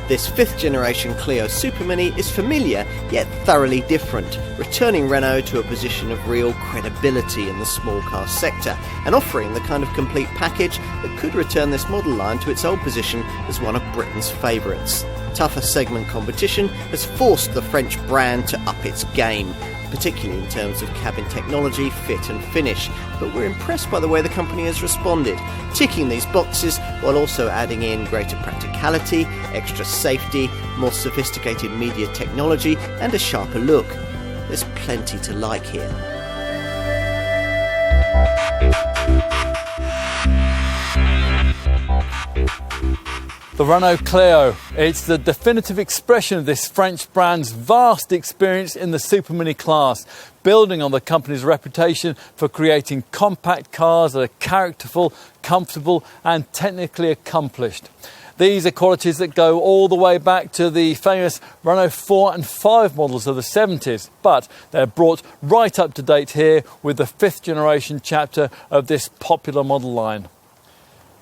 This 5th generation Clio Supermini is familiar yet thoroughly different, returning Renault to a position of real credibility in the small car sector and offering the kind of complete package that could return this model line to its old position as one of Britain's favourites. Tougher segment competition has forced the French brand to up its game, particularly in terms of cabin technology, fit and finish, but we're impressed by the way the company has responded, ticking these boxes while also adding in greater practicality, extra safety, more sophisticated media technology and a sharper look. There's plenty to like here. The Renault Clio. It's the definitive expression of this French brand's vast experience in the supermini class, building on the company's reputation for creating compact cars that are characterful, comfortable and technically accomplished. These are qualities that go all the way back to the famous Renault 4 and 5 models of the 70s, but they're brought right up to date here with the 5th generation chapter of this popular model line.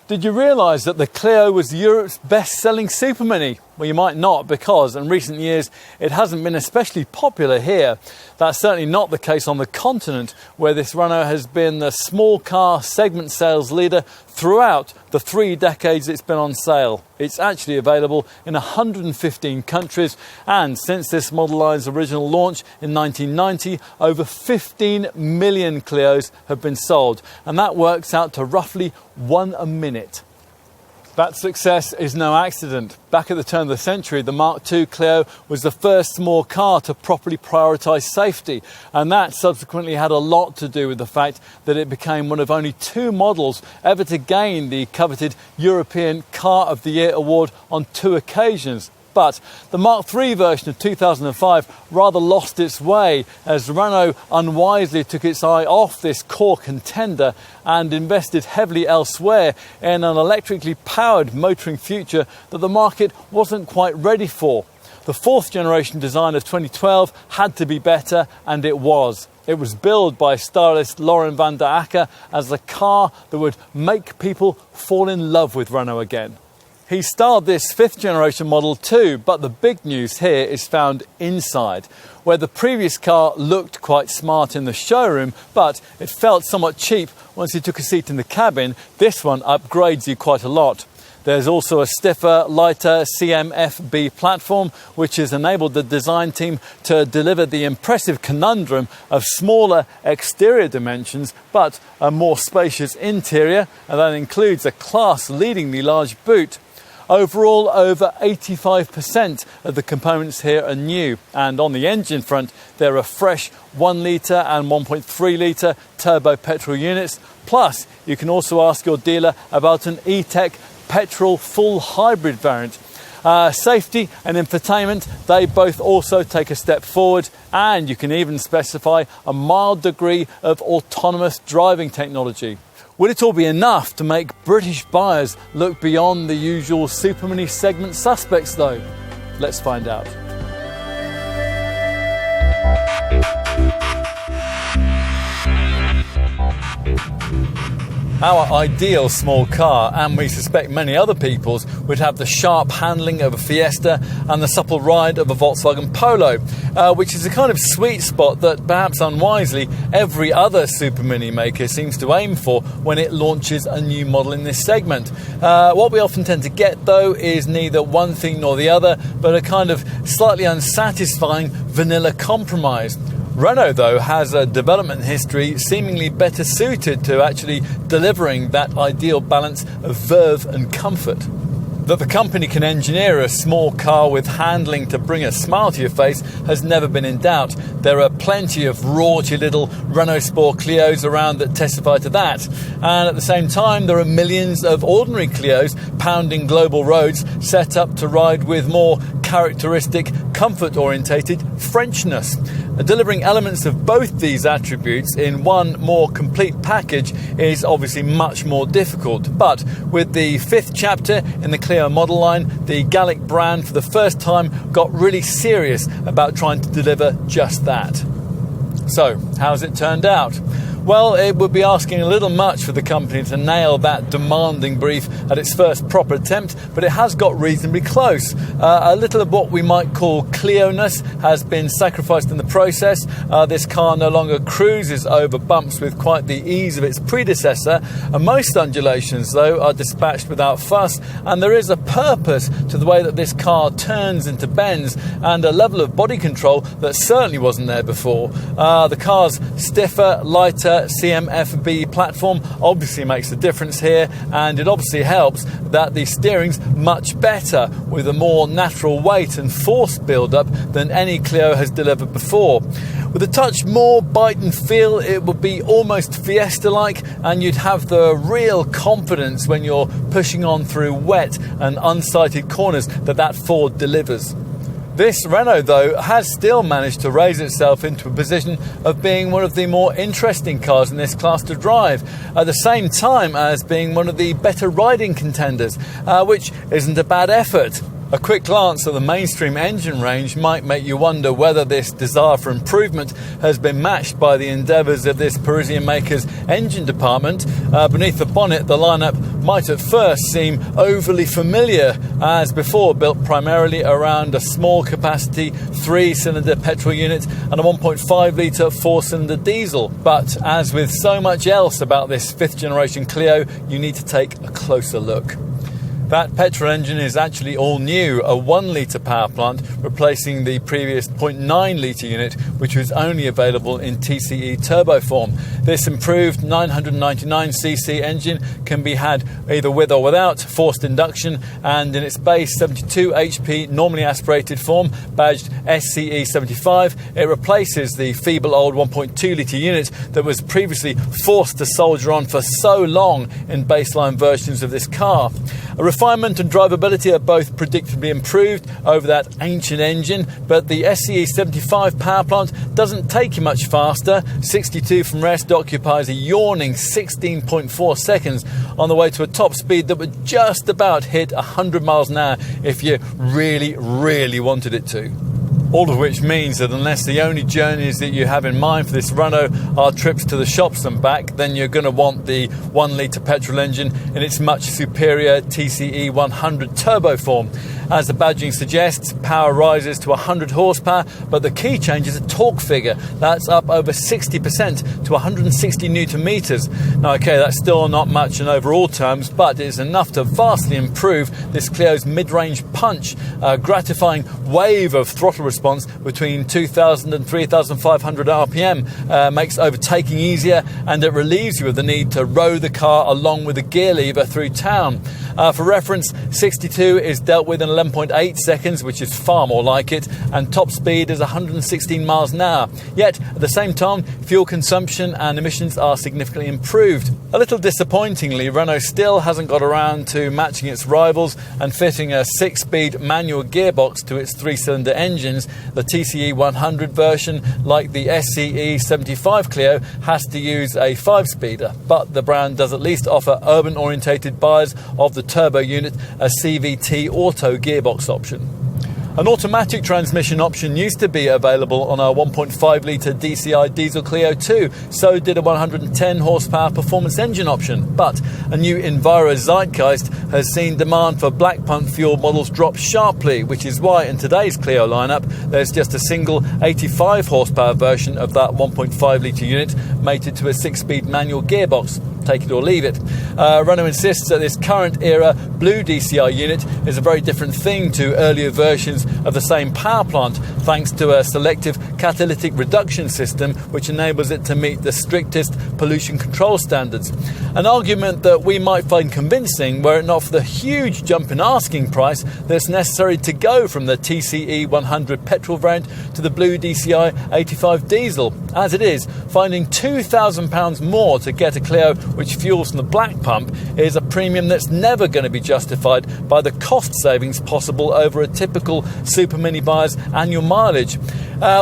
Did you realise that the Clio was Europe's best-selling supermini? Well, you might not, because in recent years it hasn't been especially popular here. That's certainly not the case on the continent, where this Renault has been the small car segment sales leader throughout the 3 decades it's been on sale. It's actually available in 115 countries, and since this model line's original launch in 1990, over 15 million Clios have been sold, and that works out to roughly 1 a minute. That success is no accident. Back at the turn of the century, the Mark II Clio was the first small car to properly prioritise safety, and that subsequently had a lot to do with the fact that it became one of only 2 models ever to gain the coveted European Car of the Year award on 2 occasions. But the Mark III version of 2005 rather lost its way as Renault unwisely took its eye off this core contender and invested heavily elsewhere in an electrically powered motoring future that the market wasn't quite ready for. The 4th generation design of 2012 had to be better, and it was. It was billed by stylist Lauren van der Acker as the car that would make people fall in love with Renault again. He styled this 5th generation model too, but the big news here is found inside, where the previous car looked quite smart in the showroom, but it felt somewhat cheap once you took a seat in the cabin. This one upgrades you quite a lot. There's also a stiffer, lighter CMFB platform, which has enabled the design team to deliver the impressive conundrum of smaller exterior dimensions, but a more spacious interior, and that includes a class-leadingly large boot. Overall, over 85% of the components here are new, and on the engine front there are fresh 1 litre and 1.3 litre turbo petrol units, plus you can also ask your dealer about an E-Tech petrol full hybrid variant. Safety and infotainment, they both also take a step forward, and you can even specify a mild degree of autonomous driving technology. Will it all be enough to make British buyers look beyond the usual supermini segment suspects though? Let's find out. Our ideal small car, and we suspect many other people's, would have the sharp handling of a Fiesta and the supple ride of a Volkswagen Polo, which is a kind of sweet spot that perhaps unwisely every other supermini maker seems to aim for when it launches a new model in this segment. What we often tend to get though is neither one thing nor the other, but a kind of slightly unsatisfying vanilla compromise. Renault, though, has a development history seemingly better suited to actually delivering that ideal balance of verve and comfort. That the company can engineer a small car with handling to bring a smile to your face has never been in doubt. There are plenty of raunchy little Renault Sport Clios around that testify to that. And at the same time, there are millions of ordinary Clios pounding global roads set up to ride with more characteristic, comfort-orientated Frenchness. Delivering elements of both these attributes in one more complete package is obviously much more difficult, but with the 5th chapter in the Clio model line, the Gallic brand for the first time got really serious about trying to deliver just that. So, how's it turned out? Well, it would be asking a little much for the company to nail that demanding brief at its first proper attempt, but it has got reasonably close. A little of what we might call Clio-ness has been sacrificed in the process. This car no longer cruises over bumps with quite the ease of its predecessor, and most undulations, though, are dispatched without fuss, and there is a purpose to the way that this car turns into bends, and a level of body control that certainly wasn't there before. The car's stiffer, lighter CMFB platform obviously makes a difference here, and it obviously helps that the steering's much better, with a more natural weight and force build-up than any Clio has delivered before. With a touch more bite and feel, it would be almost Fiesta-like, and you'd have the real confidence when you're pushing on through wet and unsighted corners that Ford delivers. This Renault, though, has still managed to raise itself into a position of being one of the more interesting cars in this class to drive, at the same time as being one of the better riding contenders, which isn't a bad effort. A quick glance at the mainstream engine range might make you wonder whether this desire for improvement has been matched by the endeavours of this Parisian maker's engine department. Beneath the bonnet, the lineup might at first seem overly familiar, as before built primarily around a small capacity 3-cylinder petrol unit and a 1.5 litre 4-cylinder diesel. But as with so much else about this 5th generation Clio, you need to take a closer look. That petrol engine is actually all new, a 1 litre power plant, replacing the previous 0.9 litre unit, which was only available in TCE turbo form. This improved 999cc engine can be had either with or without forced induction, and in its base 72 HP normally aspirated form, badged SCE 75, it replaces the feeble old 1.2 litre unit that was previously forced to soldier on for so long in baseline versions of this car. Refinement and drivability are both predictably improved over that ancient engine, but the SCE 75 power plant doesn't take you much faster. 62 from rest occupies a yawning 16.4 seconds on the way to a top speed that would just about hit 100 miles an hour if you really, really wanted it to. All of which means that unless the only journeys that you have in mind for this Renault are trips to the shops and back, then you're going to want the 1 litre petrol engine in its much superior TCE 100 turbo form. As the badging suggests, power rises to 100 horsepower, but the key change is a torque figure. That's up over 60% to 160 newton meters. Now, okay, that's still not much in overall terms, but it's enough to vastly improve this Clio's mid-range punch. A gratifying wave of throttle response between 2,000 and 3,500 RPM makes overtaking easier, and it relieves you of the need to row the car along with the gear lever through town. For reference, 62 is dealt with in 11.8 seconds, which is far more like it, and top speed is 116 miles an hour. Yet, at the same time, fuel consumption and emissions are significantly improved. A little disappointingly, Renault still hasn't got around to matching its rivals and fitting a 6-speed manual gearbox to its 3-cylinder engines. The TCE 100 version, like the SCE 75 Clio, has to use a 5-speeder, but the brand does at least offer urban-orientated buyers of the turbo unit a CVT auto gearbox option. An automatic transmission option used to be available on our 1.5 litre DCI diesel Clio 2, so did a 110 horsepower performance engine option. But a new Enviro zeitgeist has seen demand for black pump fuel models drop sharply, which is why in today's Clio lineup there's just a single 85 horsepower version of that 1.5 litre unit mated to a 6-speed manual gearbox. Take it or leave it. Renault insists that this current era blue DCI unit is a very different thing to earlier versions of the same power plant, thanks to a selective catalytic reduction system which enables it to meet the strictest pollution control standards. An argument that we might find convincing were it not for the huge jump in asking price that's necessary to go from the TCE 100 petrol variant to the blue DCI 85 diesel. As it is, finding £2,000 more to get a Clio which fuels from the black pump is a premium that's never going to be justified by the cost savings possible over a typical supermini buyer's annual mileage,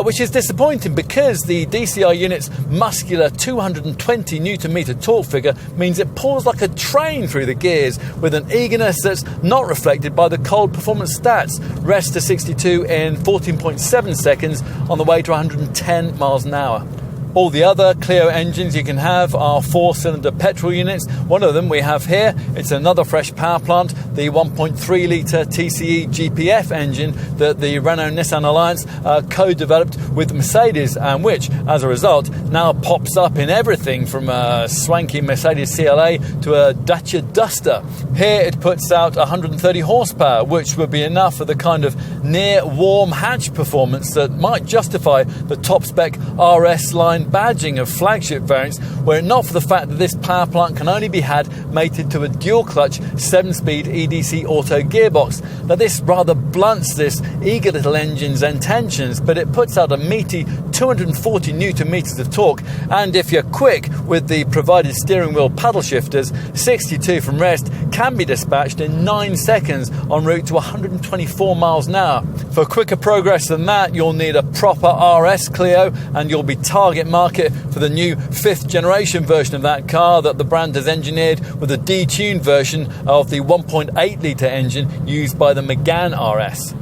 which is disappointing because the DCI unit's muscular 220 Nm torque figure means it pulls like a train through the gears with an eagerness that's not reflected by the cold performance stats. Rest to 62 in 14.7 seconds on the way to 110 miles an hour. All the other Clio engines you can have are 4-cylinder petrol units. One of them we have here. It's another fresh power plant, the 1.3 litre TCE GPF engine that the Renault-Nissan Alliance co-developed with Mercedes, and which, as a result, now pops up in everything from a swanky Mercedes CLA to a Dacia Duster. Here it puts out 130 horsepower, which would be enough for the kind of near warm hatch performance that might justify the top spec RS line badging of flagship variants, were it not for the fact that this power plant can only be had mated to a dual clutch 7-speed EDC auto gearbox. Now this rather blunts this eager little engine's intentions, but it puts out a meaty 240 newton meters of torque, and if you're quick with the provided steering wheel paddle shifters, 62 from rest can be dispatched in 9 seconds en route to 124 miles an hour. For quicker progress than that, you'll need a proper RS Clio, and you'll be target market for the new 5th generation version of that car that the brand has engineered with a detuned version of the 1.8 litre engine used by the Megane RS.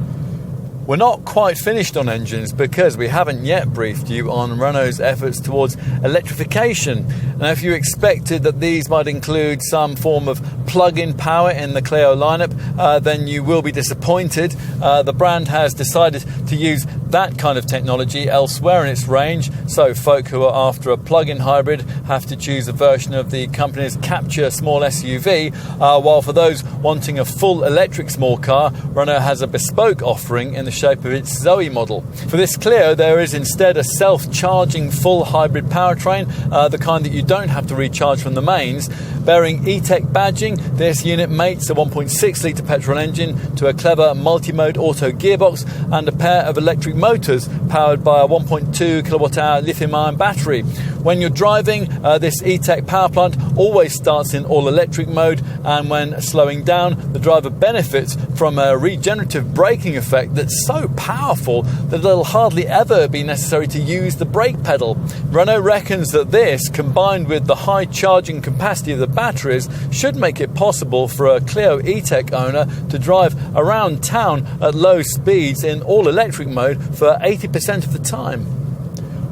We're not quite finished on engines because we haven't yet briefed you on Renault's efforts towards electrification. Now, if you expected that these might include some form of plug-in power in the Clio lineup, then you will be disappointed. The brand has decided to use that kind of technology elsewhere in its range, so folk who are after a plug-in hybrid have to choose a version of the company's Capture small SUV, while for those wanting a full electric small car, Renault has a bespoke offering in the shape of its Zoe model. For this Clio, there is instead a self-charging full hybrid powertrain, the kind that you don't have to recharge from the mains. Bearing E-Tech badging, this unit mates a 1.6 litre petrol engine to a clever multi-mode auto gearbox and a pair of electric motors powered by a 1.2 kilowatt-hour lithium-ion battery. When you're driving, this E-Tech power plant always starts in all-electric mode, and when slowing down, the driver benefits from a regenerative braking effect that's so powerful that it'll hardly ever be necessary to use the brake pedal. Renault reckons that this, combined with the high charging capacity of the batteries, should make it possible for a Clio E-Tech owner to drive around town at low speeds in all-electric mode for 80% of the time.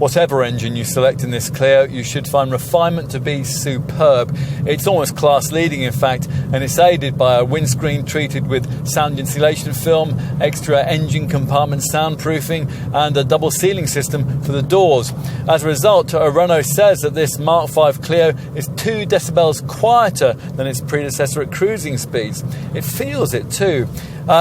Whatever engine you select in this Clio, you should find Refinement to be superb. It's almost class-leading, in fact, and it's aided by a windscreen treated with sound insulation film, extra engine compartment soundproofing, and a double sealing system for the doors. As a result, Renault says that this Mark V Clio is 2 decibels quieter than its predecessor at cruising speeds. It feels it too.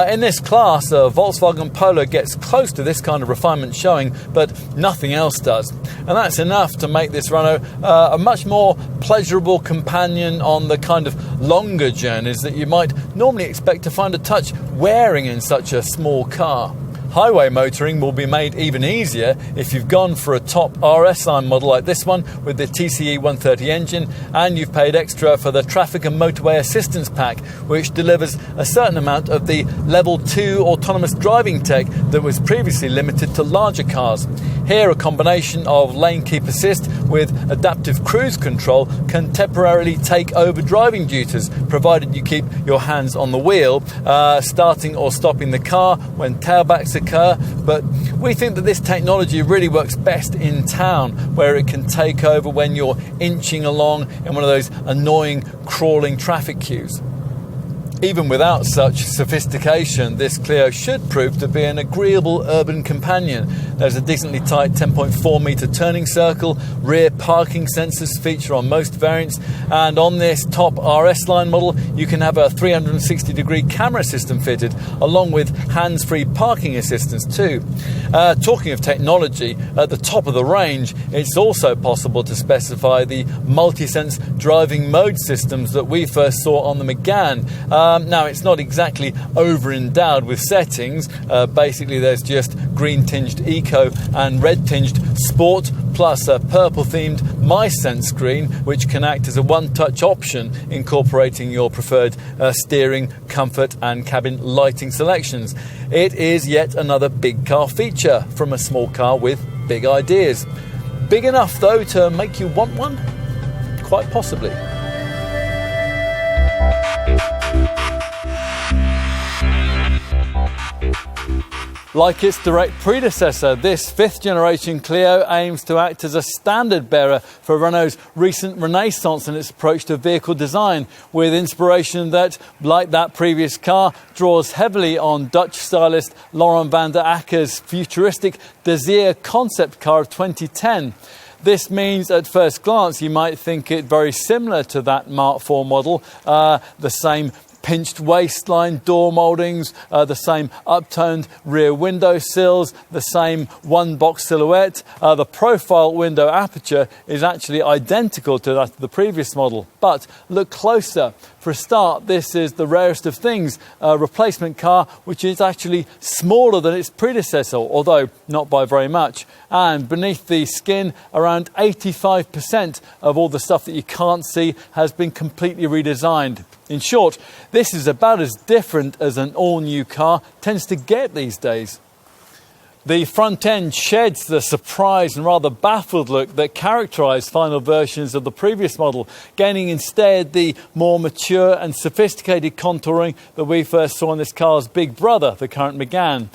In this class, a Volkswagen Polo gets close to this kind of refinement showing, but nothing else does. And that's enough to make this Renault a much more pleasurable companion on the kind of longer journeys that you might normally expect to find a touch wearing in such a small car. Highway motoring will be made even easier if you've gone for a top RS line model like this one with the TCE 130 engine, and you've paid extra for the Traffic and Motorway Assistance Pack, which delivers a certain amount of the Level 2 autonomous driving tech that was previously limited to larger cars. Here, a combination of lane keep assist with adaptive cruise control can temporarily take over driving duties, provided you keep your hands on the wheel, starting or stopping the car when tailbacks occur. But we think that this technology really works best in town, where it can take over when you're inching along in one of those annoying crawling traffic queues. Even without such sophistication, this Clio should prove to be an agreeable urban companion. There's a decently tight 10.4 metre turning circle, rear parking sensors feature on most variants, and on this top RS line model you can have a 360-degree camera system fitted, along with hands-free parking assistance too. Talking of technology, at the top of the range, it's also possible to specify the multi-sense driving mode systems that we first saw on the Megane. Now, it's not exactly over-endowed with settings. Basically, there's just green-tinged Eco and red-tinged Sport, plus a purple-themed MySense screen, which can act as a one-touch option, incorporating your preferred steering, comfort and cabin lighting selections. It is yet another big car feature from a small car with big ideas. Big enough, though, to make you want one? Quite possibly. Like its direct predecessor, this 5th generation Clio aims to act as a standard bearer for Renault's recent renaissance in its approach to vehicle design, with inspiration that, like that previous car, draws heavily on Dutch stylist Laurent van der Akker's futuristic Desir concept car of 2010. This means at first glance you might think it very similar to that Mark IV model, the same pinched waistline, door mouldings, the same uptoned rear window sills, the same one-box silhouette. The profile window aperture is actually identical to that of the previous model. But look closer. For a start, this is the rarest of things, a replacement car which is actually smaller than its predecessor, although not by very much. And beneath the skin, around 85% of all the stuff that you can't see has been completely redesigned. In short, this is about as different as an all-new car tends to get these days. The front end sheds the surprised and rather baffled look that characterised final versions of the previous model, gaining instead the more mature and sophisticated contouring that we first saw in this car's big brother, the current Megane.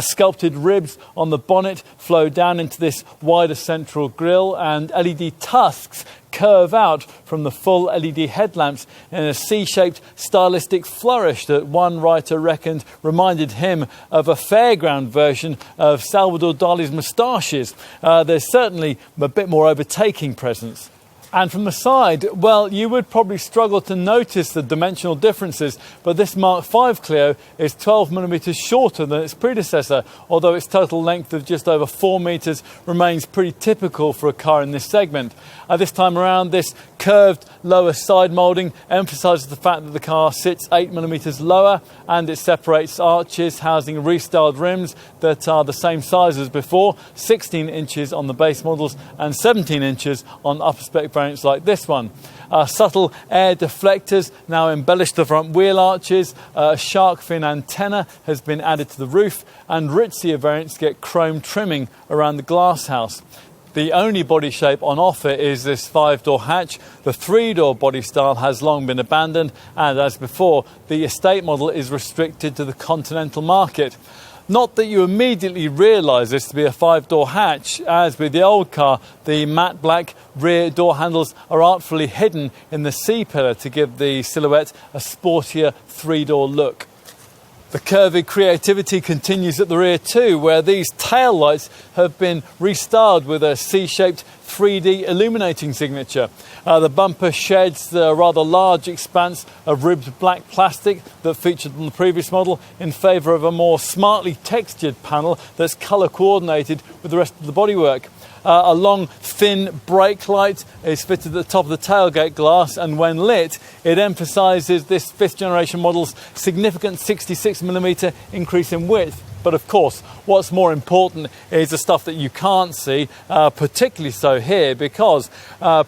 Sculpted ribs on the bonnet flow down into this wider central grille, and LED tusks curve out from the full LED headlamps in a C-shaped stylistic flourish that one writer reckoned reminded him of a fairground version of Salvador Dali's moustaches. There's certainly a bit more overtaking presence. And from the side, well, you would probably struggle to notice the dimensional differences, but this Mark V Clio is 12 millimetres shorter than its predecessor, although its total length of just over 4 metres remains pretty typical for a car in this segment. This time around, this curved lower side moulding emphasises the fact that the car sits 8 millimetres lower, and it separates arches housing restyled rims that are the same size as before, 16 inches on the base models and 17 inches on upper spec variants like this one. Subtle air deflectors now embellish the front wheel arches, a shark fin antenna has been added to the roof, and ritzier variants get chrome trimming around the glass house. The only body shape on offer is this 5-door hatch. The 3-door body style has long been abandoned, and as before, the estate model is restricted to the continental market. Not that you immediately realise this to be a 5-door hatch. As with the old car, the matte black rear door handles are artfully hidden in the C-pillar to give the silhouette a sportier 3-door look. The curvy creativity continues at the rear too, where these tail lights have been restyled with a C-shaped 3D illuminating signature. The bumper sheds the rather large expanse of ribbed black plastic that featured on the previous model in favour of a more smartly textured panel that's colour coordinated with the rest of the bodywork. A long, thin brake light is fitted at the top of the tailgate glass, and when lit, it emphasises this 5th generation model's significant 66mm increase in width. But of course, what's more important is the stuff that you can't see, particularly so here, because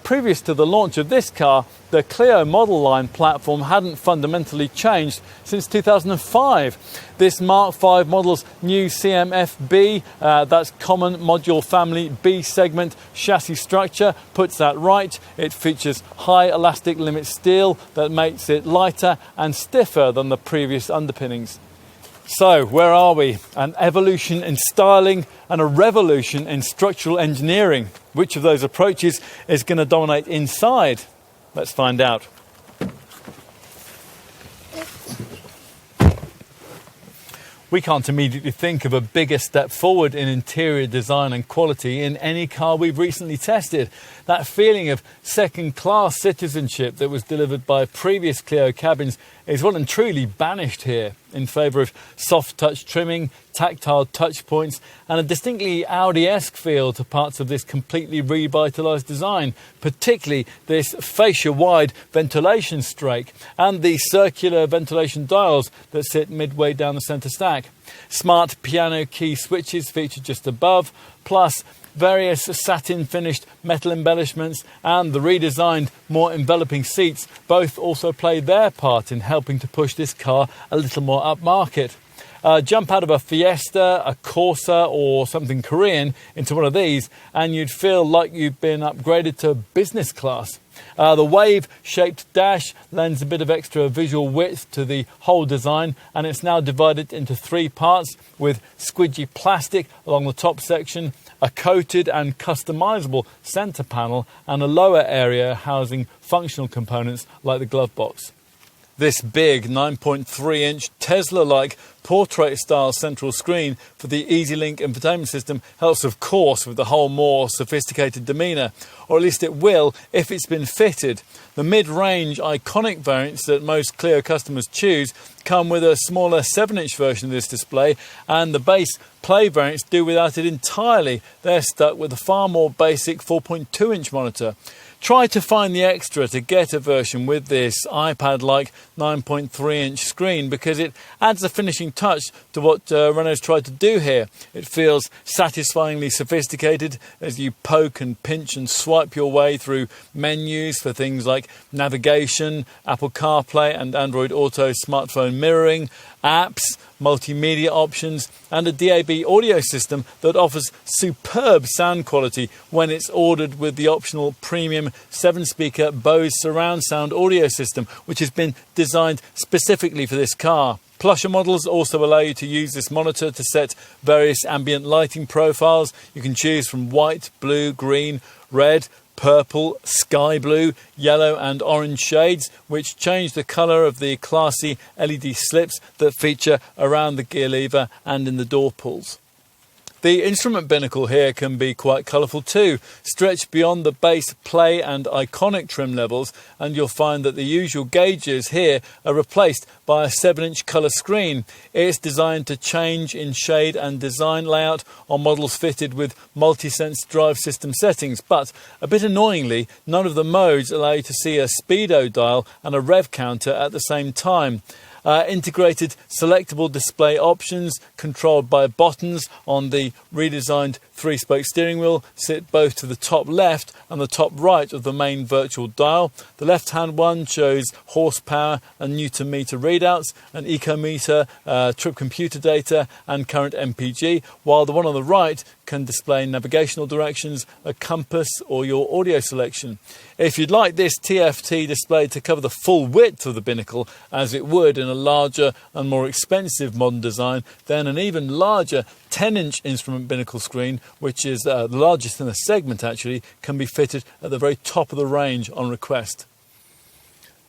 previous to the launch of this car, the Clio model line platform hadn't fundamentally changed since 2005. This Mark V model's new CMF-B, that's Common Module Family B segment chassis structure, puts that right. It features high elastic limit steel that makes it lighter and stiffer than the previous underpinnings. So, where are we? An evolution in styling and a revolution in structural engineering. Which of those approaches is going to dominate inside? Let's find out. We can't immediately think of a bigger step forward in interior design and quality in any car we've recently tested. That feeling of second-class citizenship that was delivered by previous Clio cabins is well and truly banished here in favour of soft-touch trimming, tactile touch points, and a distinctly Audi-esque feel to parts of this completely revitalised design, particularly this fascia-wide ventilation strake and the circular ventilation dials that sit midway down the centre stack. Smart piano key switches feature just above, plus various satin-finished metal embellishments and the redesigned, more enveloping seats both also play their part in helping to push this car a little more upmarket. Jump out of a Fiesta, a Corsa or something Korean into one of these and you'd feel like you've been upgraded to business class. The wave-shaped dash lends a bit of extra visual width to the whole design, and it's now divided into 3 parts with squidgy plastic along the top section, a coated and customizable centre panel, and a lower area housing functional components like the glove box. This big 9.3-inch Tesla-like portrait-style central screen for the EasyLink infotainment system helps, of course, with the whole more sophisticated demeanour, or at least it will if it's been fitted. The mid-range iconic variants that most Clio customers choose come with a smaller 7-inch version of this display, and the base Play variants do without it entirely. They're stuck with a far more basic 4.2-inch monitor. Try to find the extra to get a version with this iPad-like 9.3-inch screen because it adds a finishing touch to what Renault's tried to do here. It feels satisfyingly sophisticated as you poke and pinch and swipe your way through menus for things like navigation, Apple CarPlay and Android Auto smartphone mirroring, apps, multimedia options, and a DAB audio system that offers superb sound quality when it's ordered with the optional premium 7-speaker Bose surround sound audio system, which has been designed specifically for this car. Plusher models also allow you to use this monitor to set various ambient lighting profiles. You can choose from white, blue, green, red, purple, sky blue, yellow and orange shades, which change the colour of the classy LED slips that feature around the gear lever and in the door pulls. The instrument binnacle here can be quite colourful too, stretched beyond the base Play and iconic trim levels, and you'll find that the usual gauges here are replaced by a 7-inch colour screen. It's designed to change in shade and design layout on models fitted with multi-sense drive system settings, but a bit annoyingly, none of the modes allow you to see a speedo dial and a rev counter at the same time. Integrated selectable display options controlled by buttons on the redesigned 3-spoke steering wheel sit both to the top left and the top right of the main virtual dial. The left-hand one shows horsepower and Newton meter readouts, an ecometer, trip computer data and current MPG, while the one on the right can display navigational directions, a compass or your audio selection. If you'd like this TFT display to cover the full width of the binnacle, as it would in a larger and more expensive modern design, then an even larger 10-inch instrument binnacle screen, which is the largest in the segment actually, can be fitted at the very top of the range on request.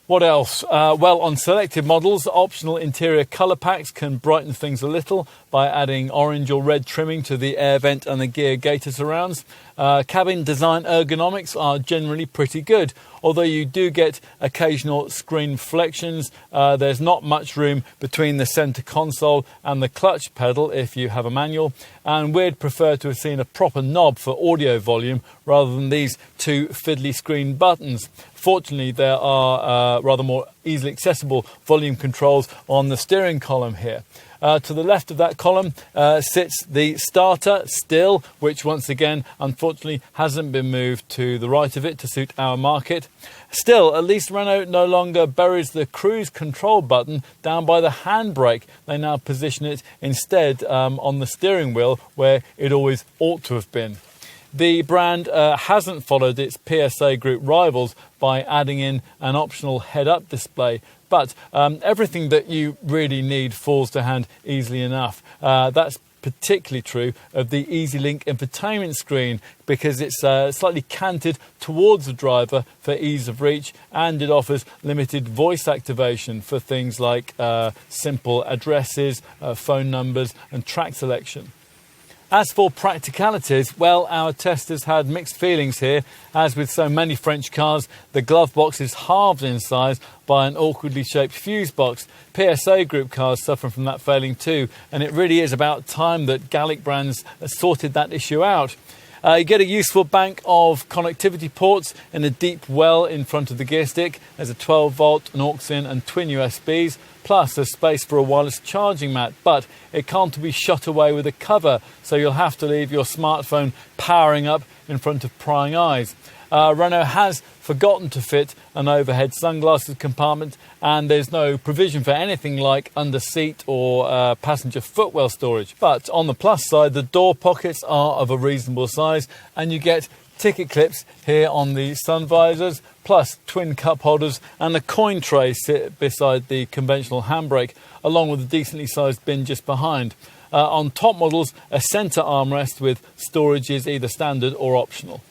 What else? Well, on selected models, optional interior colour packs can brighten things a little by adding orange or red trimming to the air vent and the gear gaiter surrounds. Cabin design ergonomics are generally pretty good, although you do get occasional screen flexions. There's not much room between the centre console and the clutch pedal if you have a manual, and we'd prefer to have seen a proper knob for audio volume rather than these 2 fiddly screen buttons. Fortunately, there are rather more easily accessible volume controls on the steering column here. To the left of that column sits the starter still, which once again, unfortunately, hasn't been moved to the right of it to suit our market. Still, at least Renault no longer buries the cruise control button down by the handbrake. They now position it instead on the steering wheel, where it always ought to have been. The brand hasn't followed its PSA group rivals by adding in an optional head-up display, but everything that you really need falls to hand easily enough. That's particularly true of the EasyLink infotainment screen because it's slightly canted towards the driver for ease of reach, and it offers limited voice activation for things like simple addresses, phone numbers and track selection. As for practicalities, well, our testers had mixed feelings here. As with so many French cars, the glove box is halved in size by an awkwardly shaped fuse box. PSA group cars suffer from that failing too, and it really is about time that Gallic brands sorted that issue out. You get a useful bank of connectivity ports in a deep well in front of the gear stick. There's a 12-volt, an aux-in and twin USBs, plus there's space for a wireless charging mat, but it can't be shut away with a cover, so you'll have to leave your smartphone powering up in front of prying eyes. Renault has forgotten to fit an overhead sunglasses compartment, and there's no provision for anything like under-seat or passenger footwell storage. But on the plus side, the door pockets are of a reasonable size, and you get ticket clips here on the sun visors, plus twin cup holders, and a coin tray sit beside the conventional handbrake, along with a decently sized bin just behind. On top models, a centre armrest with storage is either standard or optional.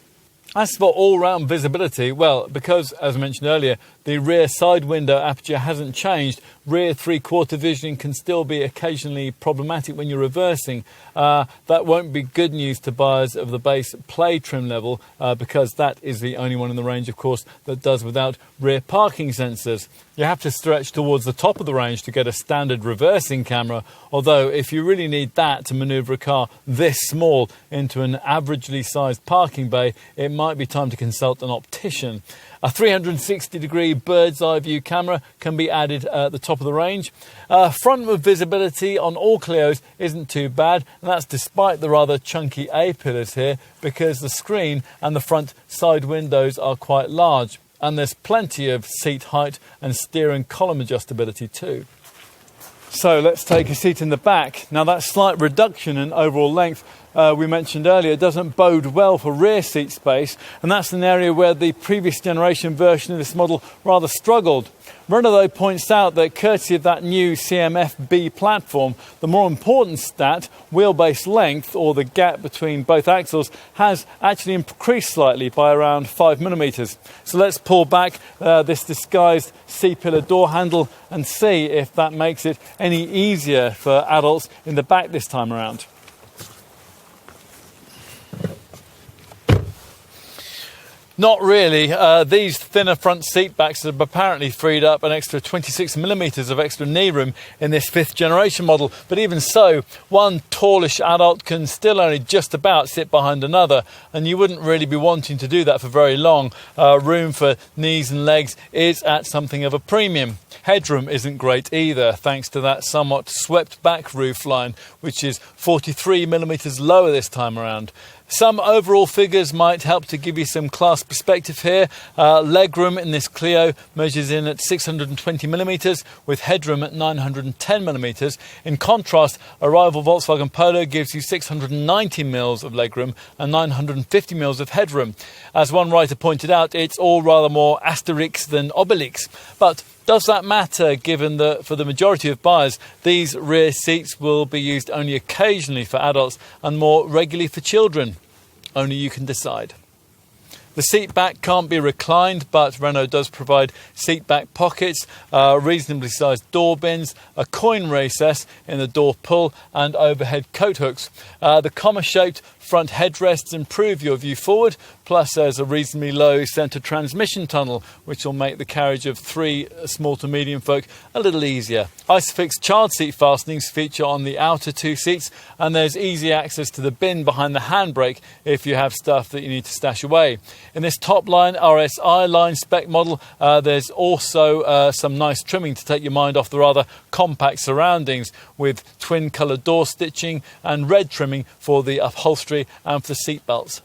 As for all-round visibility, well, because, as I mentioned earlier, the rear side window aperture hasn't changed, rear three-quarter vision can still be occasionally problematic when you're reversing. That won't be good news to buyers of the base Play trim level, because that is the only one in the range, of course, that does without rear parking sensors. You have to stretch towards the top of the range to get a standard reversing camera, although if you really need that to manoeuvre a car this small into an averagely sized parking bay, it might be time to consult an optician. A 360-degree bird's eye view camera can be added at the top of the range. Front visibility on all Clios isn't too bad, and that's despite the rather chunky A-pillars here, because the screen and the front side windows are quite large, and there's plenty of seat height and steering column adjustability too. So let's take a seat in the back. Now, that slight reduction in overall length we mentioned earlier doesn't bode well for rear seat space, and that's an area where the previous generation version of this model rather struggled. Renault, though, points out that courtesy of that new CMF-B platform, the more important stat, wheelbase length, or the gap between both axles, has actually increased slightly by around 5mm. So let's pull back this disguised C-pillar door handle and see if that makes it any easier for adults in the back this time around. Not really. These thinner front seat backs have apparently freed up an extra 26mm of extra knee room in this 5th generation model. But even so, one tallish adult can still only just about sit behind another, and you wouldn't really be wanting to do that for very long. Room for knees and legs is at something of a premium. Headroom isn't great either, thanks to that somewhat swept back roofline, which is 43mm lower this time around. Some overall figures might help to give you some class perspective here. Legroom in this Clio measures in at 620mm, with headroom at 910mm. In contrast, a rival Volkswagen Polo gives you 690mm of legroom and 950mm of headroom. As one writer pointed out, it's all rather more Asterix than Obelix. But does that matter, given that for the majority of buyers, these rear seats will be used only occasionally for adults and more regularly for children? Only you can decide. The seat back can't be reclined, but Renault does provide seat back pockets, reasonably sized door bins, a coin recess in the door pull, and overhead coat hooks. The comma-shaped front headrests improve your view forward, plus there's a reasonably low centre transmission tunnel, which will make the carriage of 3 small to medium folk a little easier. Isofix child seat fastenings feature on the outer 2 seats, and there's easy access to the bin behind the handbrake if you have stuff that you need to stash away. In this top line RSI line spec model, there's also some nice trimming to take your mind off the rather compact surroundings, with twin colour door stitching and red trimming for the upholstery and for the seat belts.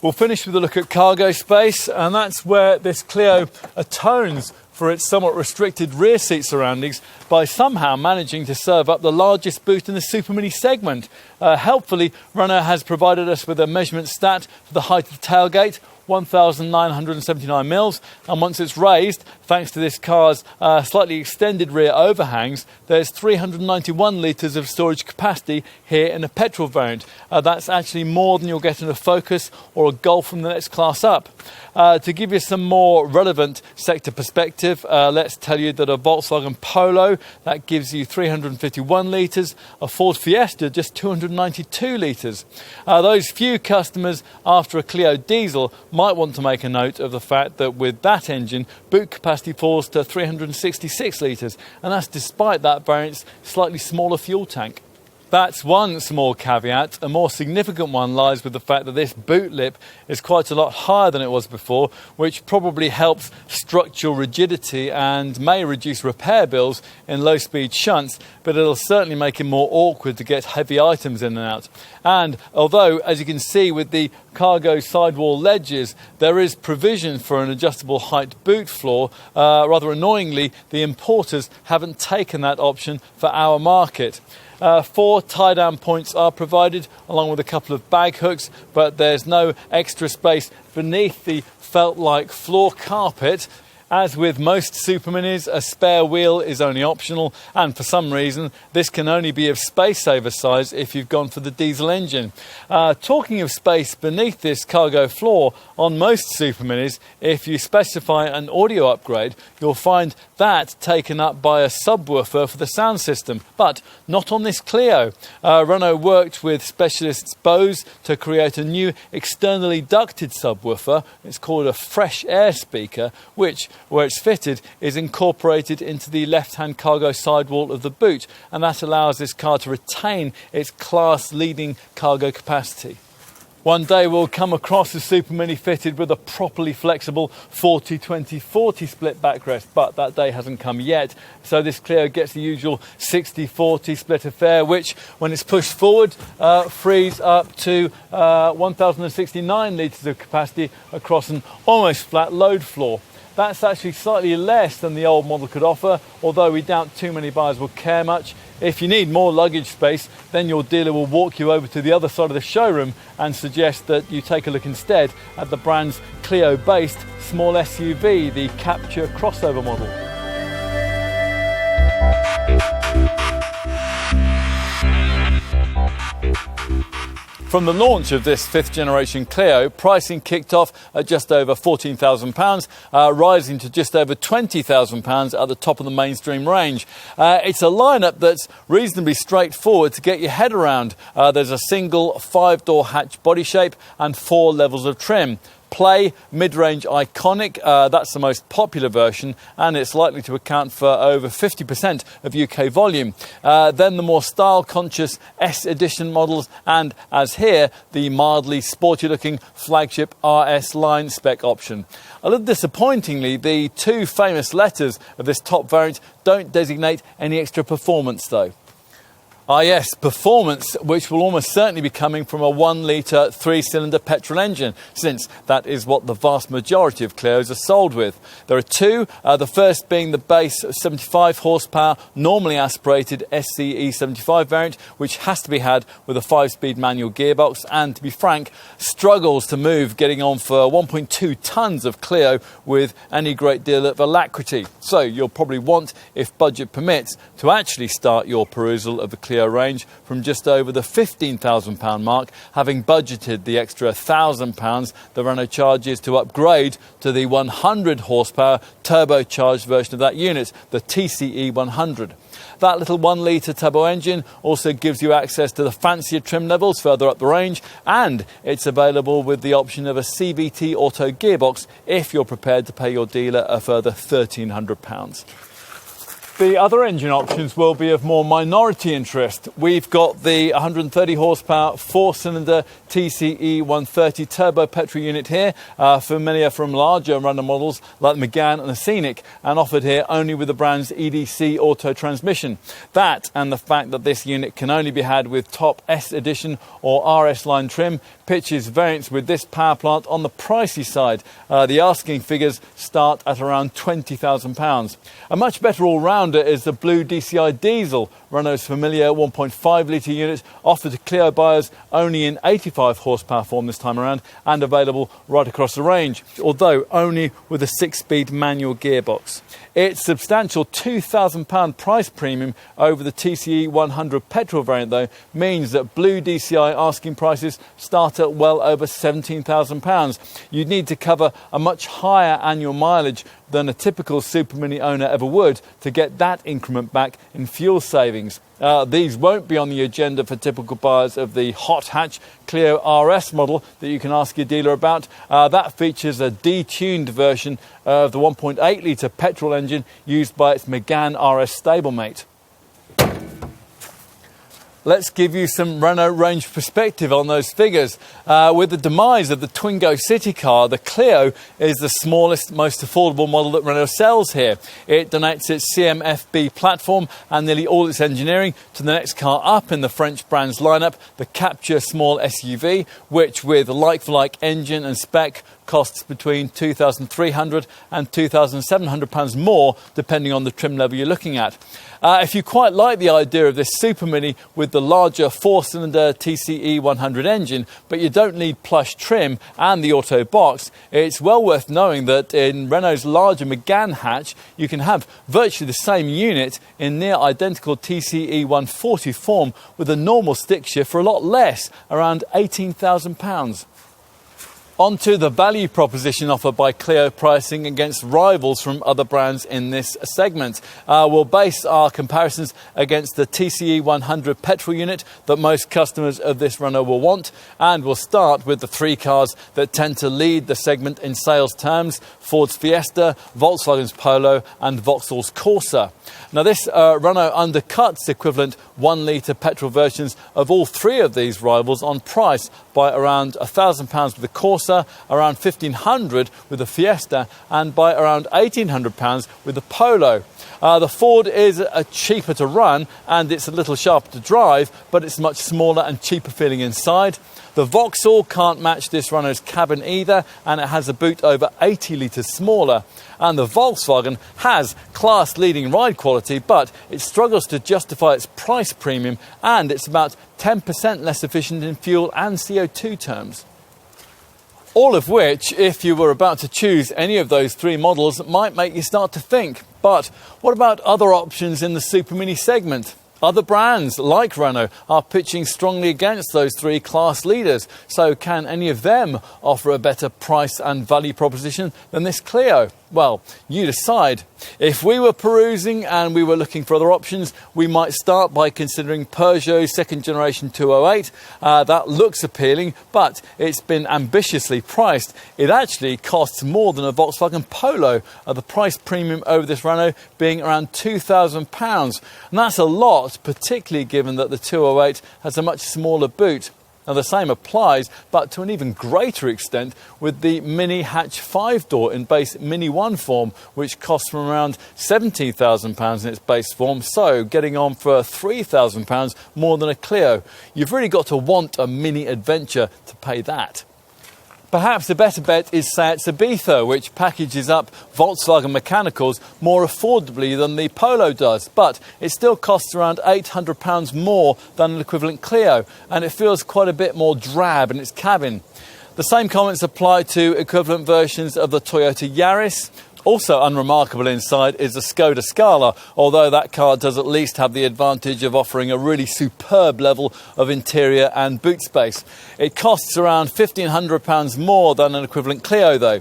We'll finish with a look at cargo space, and that's where this Clio atones for its somewhat restricted rear seat surroundings by somehow managing to serve up the largest boot in the supermini segment. Helpfully, Renault has provided us with a measurement stat for the height of the tailgate, 1,979mm, and once it's raised, thanks to this car's slightly extended rear overhangs, there's 391 litres of storage capacity here in a petrol variant. That's actually more than you'll get in a Focus or a Golf from the next class up. To give you some more relevant sector perspective, let's tell you that a Volkswagen Polo, that gives you 351 litres, a Ford Fiesta just 292 litres. Those few customers after a Clio diesel might want to make a note of the fact that with that engine, boot capacity falls to 366 litres, and that's despite that variant's slightly smaller fuel tank. That's one small caveat. A more significant one lies with the fact that this boot lip is quite a lot higher than it was before, which probably helps structural rigidity and may reduce repair bills in low-speed shunts, but it'll certainly make it more awkward to get heavy items in and out. And although, as you can see with the cargo sidewall ledges, there is provision for an adjustable height boot floor. Rather annoyingly, the importers haven't taken that option for our market. 4 tie-down points are provided, along with a couple of bag hooks, but there's no extra space beneath the felt-like floor carpet. As with most Superminis, a spare wheel is only optional, and for some reason this can only be of space saver size if you've gone for the diesel engine. Talking of space beneath this cargo floor, on most Superminis, if you specify an audio upgrade, you'll find that taken up by a subwoofer for the sound system, but not on this Clio. Renault worked with specialists Bose to create a new externally ducted subwoofer. It's called a fresh air speaker, which, where it's fitted, is incorporated into the left-hand cargo sidewall of the boot, and that allows this car to retain its class-leading cargo capacity. One day we'll come across a Supermini fitted with a properly flexible 40-20-40 split backrest, but that day hasn't come yet. So this Clio gets the usual 60-40 split affair, which, when it's pushed forward, frees up to 1,069 litres of capacity across an almost flat load floor. That's actually slightly less than the old model could offer, although we doubt too many buyers will care much. If you need more luggage space, then your dealer will walk you over to the other side of the showroom and suggest that you take a look instead at the brand's Clio-based small SUV, the Capture crossover model. From the launch of this 5th generation Clio, pricing kicked off at just over £14,000, rising to just over £20,000 at the top of the mainstream range. It's a lineup that's reasonably straightforward to get your head around. There's a single 5-door hatch body shape and 4 levels of trim. Play, mid-range iconic, that's the most popular version, and it's likely to account for over 50% of UK volume. Then the more style-conscious S edition models, and as here, the mildly sporty-looking flagship RS line spec option. A little disappointingly, the 2 famous letters of this top variant don't designate any extra performance though. Ah yes, performance, which will almost certainly be coming from a 1-litre 3-cylinder petrol engine, since that is what the vast majority of Clios are sold with. There are 2, the first being the base 75 horsepower, normally aspirated SCE 75 variant, which has to be had with a 5-speed manual gearbox, and to be frank, struggles to move getting on for 1.2 tonnes of Clio with any great deal of alacrity. So you'll probably want, if budget permits, to actually start your perusal of the Clio range from just over the £15,000 mark, having budgeted the extra £1,000 the Renault charges to upgrade to the 100 horsepower turbocharged version of that unit, the TCE 100. That little 1-litre turbo engine also gives you access to the fancier trim levels further up the range, and it's available with the option of a CVT auto gearbox if you're prepared to pay your dealer a further £1,300. The other engine options will be of more minority interest. We've got the 130 horsepower 4-cylinder TCE 130 turbo petrol unit here, familiar from larger Renault models like the Megane and the Scenic, and offered here only with the brand's EDC auto transmission. That, and the fact that this unit can only be had with top S edition or RS line trim, pitches variants with this power plant on the pricey side. The asking figures start at around £20,000. A much better all-rounder is the blue DCI diesel, Renault's familiar 1.5 litre unit, offered to Clio buyers only in 85 horsepower form this time around, and available right across the range, although only with a 6-speed manual gearbox. Its substantial £2,000 price premium over the TCE 100 petrol variant, though, means that blue DCI asking prices start at well over £17,000. You'd need to cover a much higher annual mileage than a typical Supermini owner ever would to get that increment back in fuel savings. These won't be on the agenda for typical buyers of the hot hatch Clio RS model that you can ask your dealer about. That features a detuned version of the 1.8 litre petrol engine used by its Megane RS stablemate. let's give you some Renault range perspective on those figures. With the demise of the Twingo city car, the Clio is the smallest, most affordable model that Renault sells here. It donates its CMFB platform and nearly all its engineering to the next car up in the French brand's lineup, the Capture small SUV, which with like-for-like engine and spec costs between £2,300 and £2,700 more, depending on the trim level you're looking at. If you quite like the idea of this Super Mini with the larger four-cylinder TCE 100 engine, but you don't need plush trim and the auto box, it's well worth knowing that in Renault's larger Megane hatch, you can have virtually the same unit in near identical TCE 140 form with a normal stick shift for a lot less, around £18,000. On to the value proposition offered by Clio pricing against rivals from other brands in this segment. We'll base our comparisons against the TCE 100 petrol unit that most customers of this Renault will want, and we'll start with the three cars that tend to lead the segment in sales terms: Ford's Fiesta, Volkswagen's Polo and Vauxhall's Corsa. Now this Renault undercuts equivalent 1 litre petrol versions of all three of these rivals on price by around £1,000 with the Corsa, around £1,500 with the Fiesta and by around £1,800 with the Polo. The Ford is cheaper to run and it's a little sharper to drive, but it's much smaller and cheaper feeling inside. The Vauxhall can't match this Renault's cabin either, and it has a boot over 80 litres smaller. And the Volkswagen has class-leading ride quality, but it struggles to justify its price premium, and it's about 10% less efficient in fuel and CO2 terms. All of which, if you were about to choose any of those three models, might make you start to think, but what about other options in the Super Mini segment? Other brands, like Renault, are pitching strongly against those three class leaders. So can any of them offer a better price and value proposition than this Clio? Well, you decide. If we were perusing and we were looking for other options, we might start by considering Peugeot's second generation 208. That looks appealing, but it's been ambitiously priced. It actually costs more than a Volkswagen Polo, the price premium over this Renault being around £2,000. And that's a lot, particularly given that the 208 has a much smaller boot. Now the same applies, but to an even greater extent with the Mini Hatch 5-door in base Mini 1 form, which costs from around £17,000 in its base form, so getting on for £3,000 more than a Clio. You've really got to want a mini adventure to pay that. Perhaps a better bet is Seat's Ibiza, which packages up Volkswagen mechanicals more affordably than the Polo does, but it still costs around £800 more than an equivalent Clio, and it feels quite a bit more drab in its cabin. The same comments apply to equivalent versions of the Toyota Yaris. Also unremarkable inside is the Skoda Scala, although that car does at least have the advantage of offering a really superb level of interior and boot space. It costs around £1,500 more than an equivalent Clio though.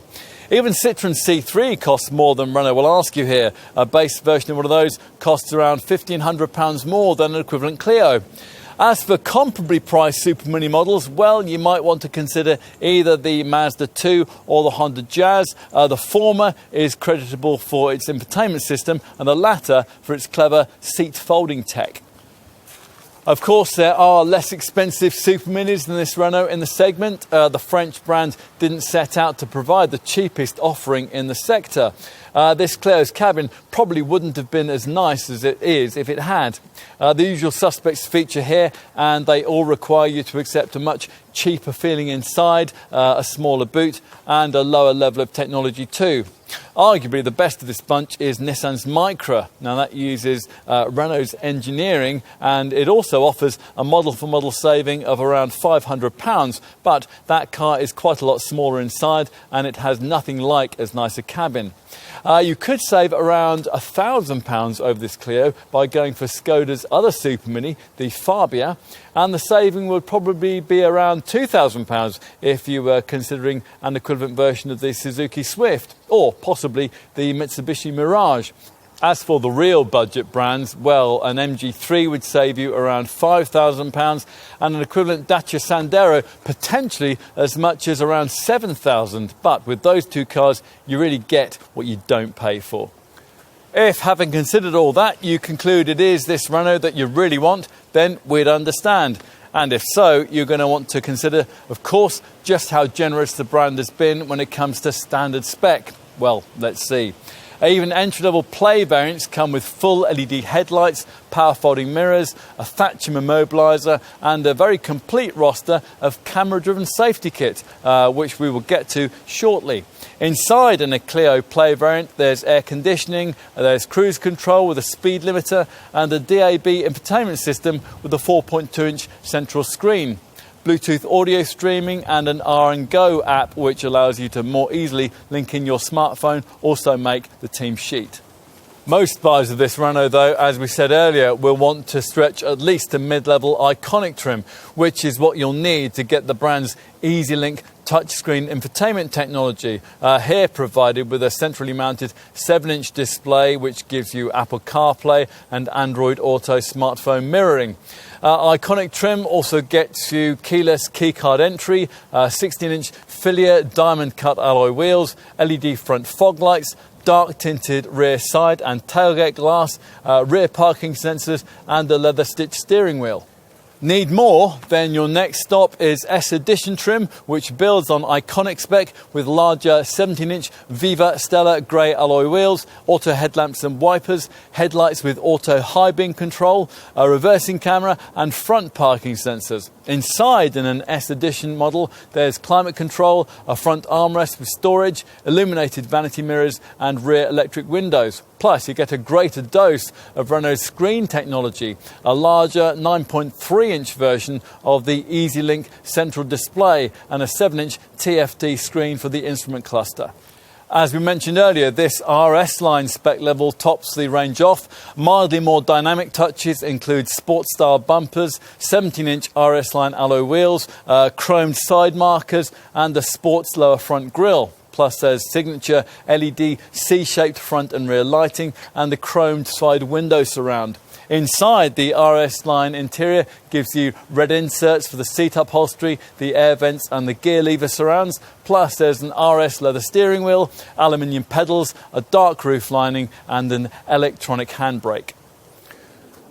Even Citroën C3 costs more than Renault will ask you here. A base version of one of those costs around £1,500 more than an equivalent Clio. As for comparably priced Super Mini models, well, you might want to consider either the Mazda 2 or the Honda Jazz. The former is creditable for its infotainment system and the latter for its clever seat folding tech. Of course, there are less expensive Super Minis than this Renault in the segment. The French brand didn't set out to provide the cheapest offering in the sector. This Clio's cabin probably wouldn't have been as nice as it is if it had. The usual suspects feature here, and they all require you to accept a much cheaper feeling inside, a smaller boot and a lower level of technology too. Arguably the best of this bunch is Nissan's Micra. Now that uses Renault's engineering, and it also offers a model-for-model saving of around £500, but that car is quite a lot smaller inside and it has nothing like as nice a cabin. You could save around £1,000 over this Clio by going for Skoda's other Super Mini, the Fabia, and the saving would probably be around £2,000 if you were considering an equivalent version of the Suzuki Swift, or possibly the Mitsubishi Mirage. As for the real budget brands, well, an MG3 would save you around £5,000 and an equivalent Dacia Sandero potentially as much as around £7,000. But with those two cars, you really get what you don't pay for. If, having considered all that, you conclude it is this Renault that you really want, then we'd understand. And if so, you're going to want to consider, of course, just how generous the brand has been when it comes to standard spec. Well, let's see. Even entry-level Play variants come with full LED headlights, power-folding mirrors, a Thatcham immobiliser and a very complete roster of camera-driven safety kit, which we will get to shortly. Inside in a Clio Play variant, there's air conditioning, there's cruise control with a speed limiter and a DAB infotainment system with a 4.2-inch central screen. Bluetooth audio streaming and an R&Go app which allows you to more easily link in your smartphone also make the team sheet. Most buyers of this Renault, though, as we said earlier, will want to stretch at least to mid-level iconic trim, which is what you'll need to get the brand's EasyLink touchscreen infotainment technology, here provided with a centrally mounted 7-inch display which gives you Apple CarPlay and Android Auto smartphone mirroring. Iconic trim also gets you keyless keycard entry, 16-inch Filia diamond-cut alloy wheels, LED front fog lights, dark-tinted rear side and tailgate glass, rear parking sensors and a leather-stitched steering wheel. Need more? Then your next stop is S Edition trim, which builds on iconic spec with larger 17-inch Viva Stella grey alloy wheels, auto headlamps and wipers, headlights with auto high beam control, a reversing camera and front parking sensors. Inside in an S Edition model, there's climate control, a front armrest with storage, illuminated vanity mirrors and rear electric windows. Plus, you get a greater dose of Renault's screen technology, a larger 9.3-inch version of the EasyLink central display and a 7-inch TFT screen for the instrument cluster. As we mentioned earlier, this RS line spec level tops the range off. Mildly more dynamic touches include sport-style bumpers, 17-inch RS line alloy wheels, chromed side markers and a sports lower front grille. Plus there's signature LED C-shaped front and rear lighting and the chromed side window surround. Inside, the RS line interior gives you red inserts for the seat upholstery, the air vents and the gear lever surrounds. Plus there's an RS leather steering wheel, aluminium pedals, a dark roof lining and an electronic handbrake.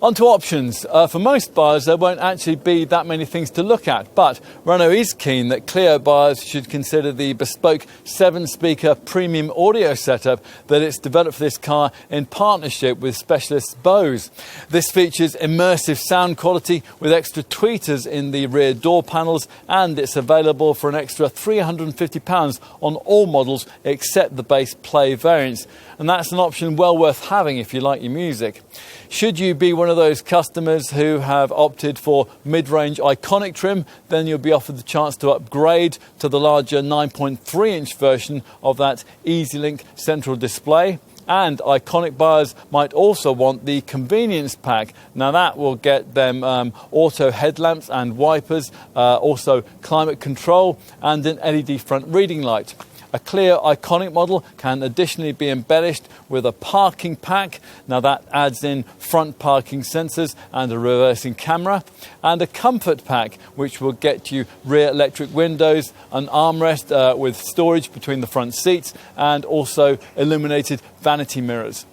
On to options. For most buyers, there won't actually be that many things to look at, but Renault is keen that Clio buyers should consider the bespoke 7-speaker premium audio setup that it's developed for this car in partnership with specialist Bose. This features immersive sound quality with extra tweeters in the rear door panels, and it's available for an extra £350 on all models except the base Play variants. And that's an option well worth having if you like your music. Should you be one of those customers who have opted for mid-range iconic trim, then you'll be offered the chance to upgrade to the larger 9.3-inch version of that EasyLink central display. And iconic buyers might also want the convenience pack. Now that will get them auto headlamps and wipers, also climate control and an LED front reading light. A Clio iconic model can additionally be embellished with a parking pack. Now that adds in front parking sensors and a reversing camera. And a comfort pack, which will get you rear electric windows, an armrest with storage between the front seats, and also illuminated vanity mirrors.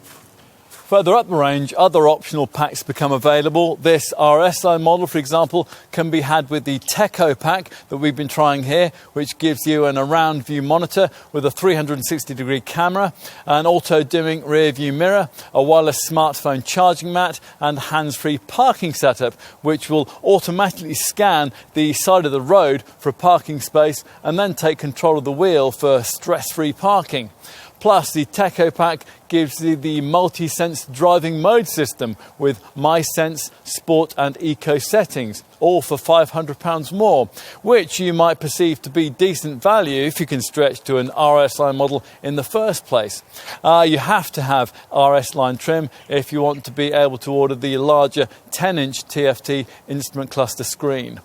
Further up the range, other optional packs become available. This RS line model, for example, can be had with the Techo pack that we've been trying here, which gives you an around view monitor with a 360-degree camera, an auto-dimming rear view mirror, a wireless smartphone charging mat, and hands-free parking setup, which will automatically scan the side of the road for a parking space and then take control of the wheel for stress-free parking. Plus, the Techo pack gives you the multi-sense driving mode system with MySense, Sport and Eco settings, all for £500 more, which you might perceive to be decent value if you can stretch to an RS line model in the first place. You have to have RS line trim if you want to be able to order the larger 10-inch TFT instrument cluster screen.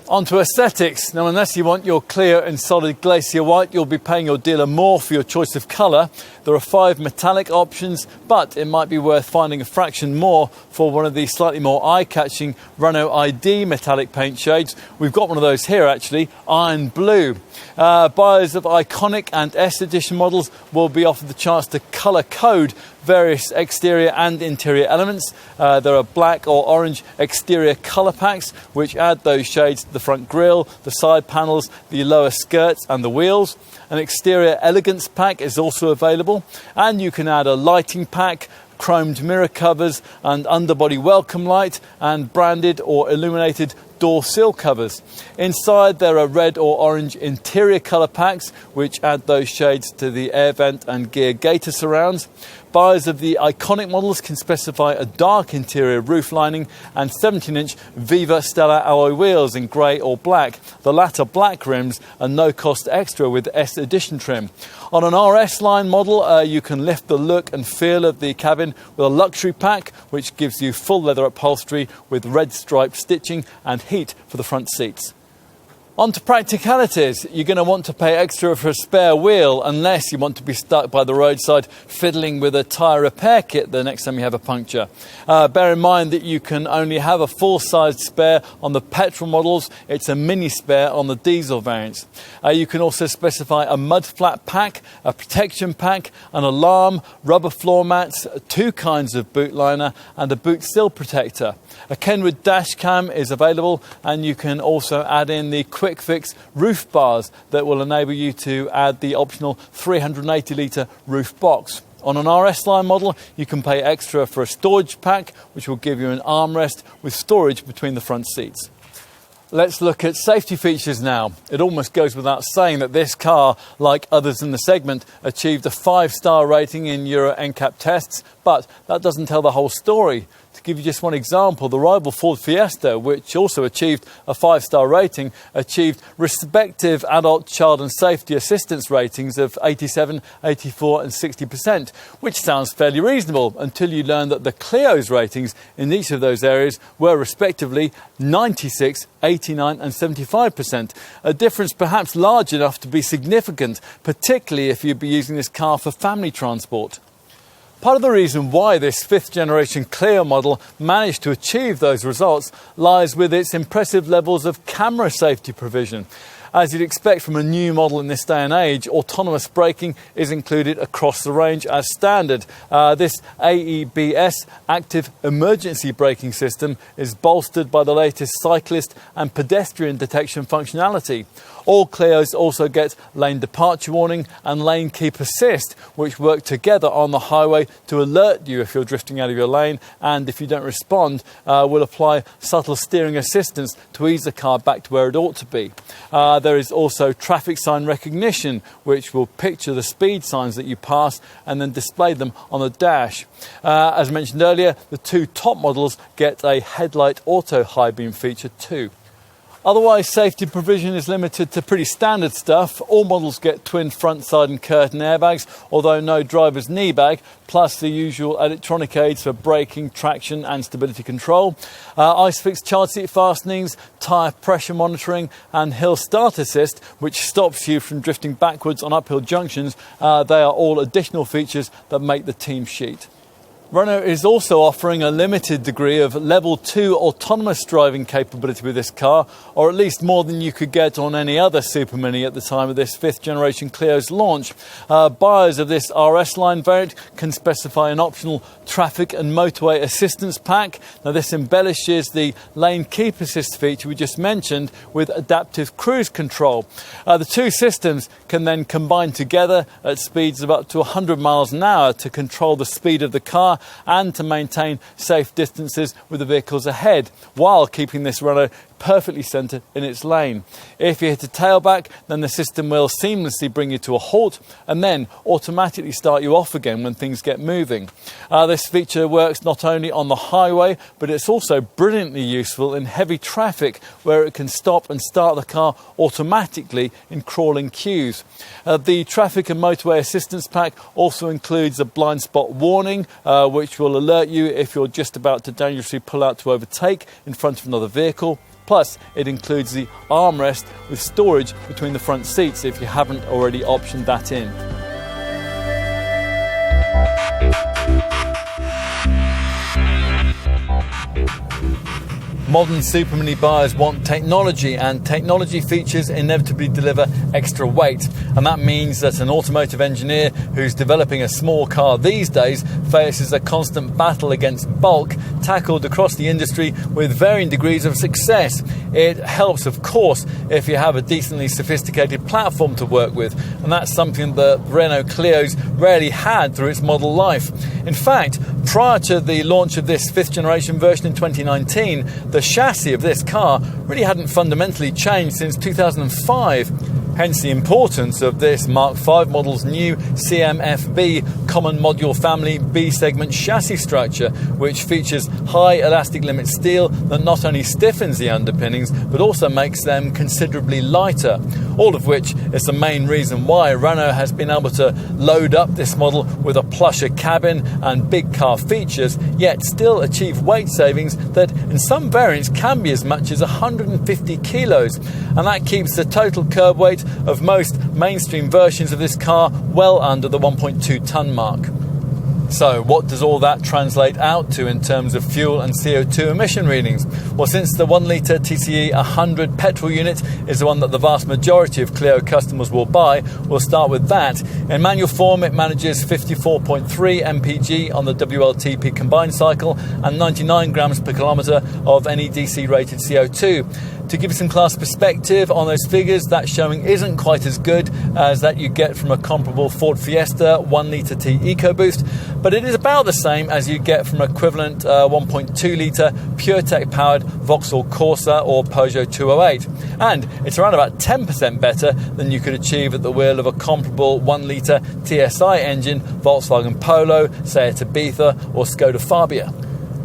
On to aesthetics. Now, unless you want your Clio in solid glacier white, you'll be paying your dealer more for your choice of colour. There are 5 metallic options, but it might be worth finding a fraction more for one of the slightly more eye-catching Renault ID metallic paint shades. We've got one of those here actually, iron blue. Buyers of iconic and S edition models will be offered the chance to colour code various exterior and interior elements. There are black or orange exterior colour packs which add those shades to the front grille, the side panels, the lower skirts and the wheels. An exterior elegance pack is also available, and you can add a lighting pack, chromed mirror covers and underbody welcome light, and branded or illuminated door sill covers. Inside there are red or orange interior colour packs which add those shades to the air vent and gear gaiter surrounds. Buyers of the iconic models can specify a dark interior roof lining and 17-inch Viva Stella alloy wheels in grey or black. The latter black rims are no cost extra with S edition trim. On an RS line model, you can lift the look and feel of the cabin with a luxury pack which gives you full leather upholstery with red striped stitching and heat for the front seats. On to practicalities. You're going to want to pay extra for a spare wheel unless you want to be stuck by the roadside fiddling with a tyre repair kit the next time you have a puncture. Bear in mind that you can only have a full-sized spare on the petrol models. It's a mini spare on the diesel variants. You can also specify a mud flat pack, a protection pack, an alarm, rubber floor mats, 2 kinds of boot liner and a boot sill protector. A Kenwood dash cam is available, and you can also add in the quick fix roof bars that will enable you to add the optional 380 litre roof box. On an RS line model, you can pay extra for a storage pack, which will give you an armrest with storage between the front seats. Let's look at safety features now. It almost goes without saying that this car, like others in the segment, achieved a 5-star rating in Euro NCAP tests, but that doesn't tell the whole story. To give you just one example, the rival Ford Fiesta, which also achieved a 5-star rating, achieved respective adult, child and safety assistance ratings of 87, 84 and 60%, which sounds fairly reasonable until you learn that the Clio's ratings in each of those areas were respectively 96, 89 and 75%, a difference perhaps large enough to be significant, particularly if you'd be using this car for family transport. Part of the reason why this 5th generation Clio model managed to achieve those results lies with its impressive levels of camera safety provision. As you'd expect from a new model in this day and age, autonomous braking is included across the range as standard. This AEBS, Active Emergency Braking System, is bolstered by the latest cyclist and pedestrian detection functionality. All Clios also get lane departure warning and lane keep assist, which work together on the highway to alert you if you're drifting out of your lane, and if you don't respond, will apply subtle steering assistance to ease the car back to where it ought to be. There is also traffic sign recognition, which will picture the speed signs that you pass and then display them on the dash. As mentioned earlier, the 2 top models get a headlight auto high beam feature too. Otherwise, safety provision is limited to pretty standard stuff. All models get twin front, side and curtain airbags, although no driver's knee bag, plus the usual electronic aids for braking, traction and stability control. ISOFIX child seat fastenings, tyre pressure monitoring and hill start assist, which stops you from drifting backwards on uphill junctions. They are all additional features that make the team sheet. Renault is also offering a limited degree of level 2 autonomous driving capability with this car, or at least more than you could get on any other supermini at the time of this 5th generation Clio's launch. Buyers of this RS line variant can specify an optional traffic and motorway assistance pack. Now this embellishes the lane keep assist feature we just mentioned with adaptive cruise control. The 2 systems can then combine together at speeds of up to 100 miles an hour to control the speed of the car and to maintain safe distances with the vehicles ahead, while keeping this Renault perfectly centred in its lane. If you hit a tailback, then the system will seamlessly bring you to a halt and then automatically start you off again when things get moving. This feature works not only on the highway, but it's also brilliantly useful in heavy traffic, where it can stop and start the car automatically in crawling queues. The traffic and motorway assistance pack also includes a blind spot warning, which will alert you if you're just about to dangerously pull out to overtake in front of another vehicle. Plus, it includes the armrest with storage between the front seats if you haven't already optioned that in. Modern supermini buyers want technology, and technology features inevitably deliver extra weight. And that means that an automotive engineer who's developing a small car these days faces a constant battle against bulk, tackled across the industry with varying degrees of success. It helps, of course, if you have a decently sophisticated platform to work with, and that's something that Renault Clio's rarely had through its model life. In fact, prior to the launch of this 5th generation version in 2019, the chassis of this car really hadn't fundamentally changed since 2005. Hence the importance of this Mark V model's new CMFB Common Module Family B-segment chassis structure, which features high elastic limit steel that not only stiffens the underpinnings but also makes them considerably lighter. All of which is the main reason why Renault has been able to load up this model with a plusher cabin and big car features, yet still achieve weight savings that in some variants can be as much as 150 kilos, and that keeps the total curb weight of most mainstream versions of this car well under the 1.2 tonne mark. So what does all that translate out to in terms of fuel and CO2 emission readings? Well, since the 1 litre TCE 100 petrol unit is the one that the vast majority of Clio customers will buy, we'll start with that. In manual form, it manages 54.3 mpg on the WLTP combined cycle and 99 grams per kilometre of NEDC rated CO2. To give you some class perspective on those figures, that showing isn't quite as good as that you get from a comparable Ford Fiesta 1 litre T EcoBoost, but it is about the same as you get from equivalent 1.2 litre PureTech powered Vauxhall Corsa or Peugeot 208, and it's around about 10% better than you could achieve at the wheel of a comparable 1 litre TSI engine Volkswagen Polo, Seat Ibiza or Skoda Fabia.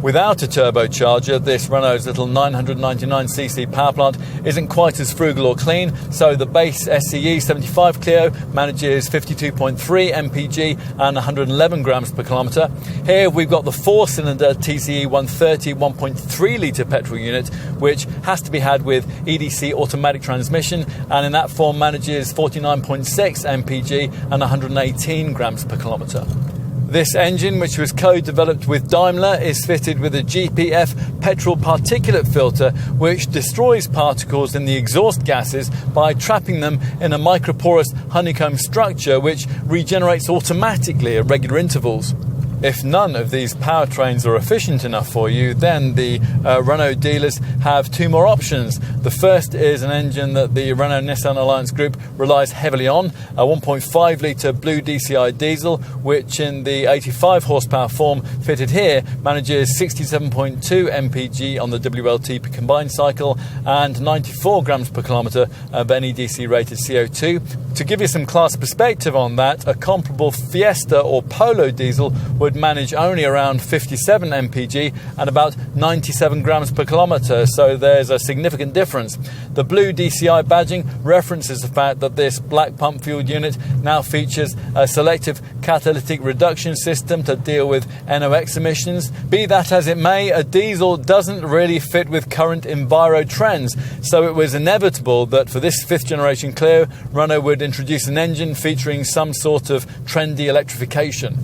Without a turbocharger, this Renault's little 999cc power plant isn't quite as frugal or clean, so the base SCE 75 Clio manages 52.3 mpg and 111 grams per kilometre. Here we've got the 4-cylinder TCE 130 1.3 litre petrol unit, which has to be had with EDC automatic transmission, and in that form manages 49.6 mpg and 118 grams per kilometre. This engine, which was co-developed with Daimler, is fitted with a GPF petrol particulate filter, which destroys particles in the exhaust gases by trapping them in a microporous honeycomb structure, which regenerates automatically at regular intervals. If none of these powertrains are efficient enough for you, then the Renault dealers have two more options. The first is an engine that the Renault-Nissan Alliance Group relies heavily on, a 1.5 litre blue DCI diesel, which in the 85 horsepower form fitted here manages 67.2 mpg on the WLTP combined cycle and 94 grams per kilometre of NEDC rated CO2. To give you some class perspective on that, a comparable Fiesta or Polo diesel would manage only around 57 mpg and about 97 grams per kilometre, so there's a significant difference. The blue DCI badging references the fact that this black pump fueled unit now features a selective catalytic reduction system to deal with NOx emissions. Be that as it may, a diesel doesn't really fit with current enviro trends, so it was inevitable that for this 5th generation Clio, Renault would introduce an engine featuring some sort of trendy electrification.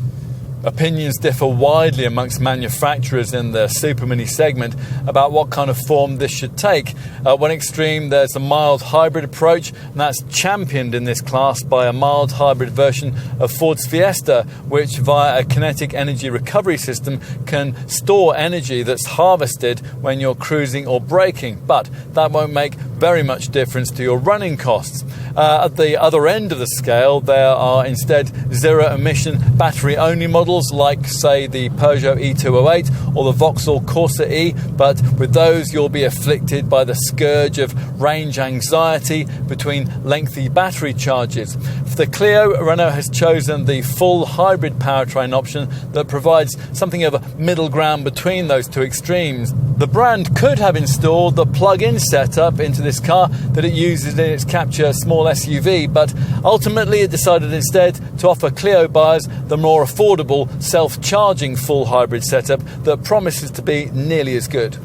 Opinions differ widely amongst manufacturers in the supermini segment about what kind of form this should take. At one extreme, there's a mild hybrid approach, and that's championed in this class by a mild hybrid version of Ford's Fiesta, which via a kinetic energy recovery system can store energy that's harvested when you're cruising or braking, but that won't make very much difference to your running costs. At the other end of the scale, there are instead zero-emission battery-only models like, say, the Peugeot E208 or the Vauxhall Corsa E, but with those you'll be afflicted by the scourge of range anxiety between lengthy battery charges. For the Clio, Renault has chosen the full hybrid powertrain option that provides something of a middle ground between those two extremes. The brand could have installed the plug-in setup into this car that it uses in its Capture small SUV, but ultimately it decided instead to offer Clio buyers the more affordable self-charging full hybrid setup that promises to be nearly as good.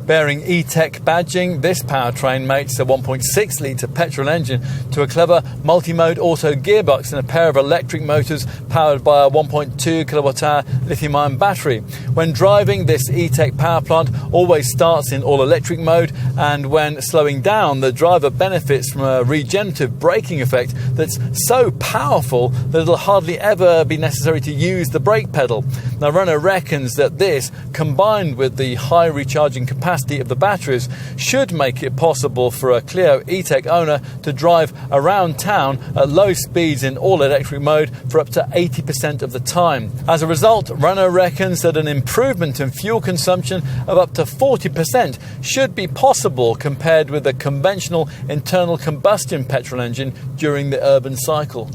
Bearing E-Tech badging, this powertrain mates a 1.6 litre petrol engine to a clever multi-mode auto gearbox and a pair of electric motors powered by a 1.2 kilowatt-hour lithium-ion battery. When driving, this E-Tech power plant always starts in all-electric mode, and when slowing down, the driver benefits from a regenerative braking effect that's so powerful that it'll hardly ever be necessary to use the brake pedal. Now, Renault reckons that this, combined with the high recharging capacity of the batteries, should make it possible for a Clio E-Tech owner to drive around town at low speeds in all-electric mode for up to 80% of the time. As a result, Renault reckons that an improvement in fuel consumption of up to 40% should be possible compared with a conventional internal combustion petrol engine during the urban cycle.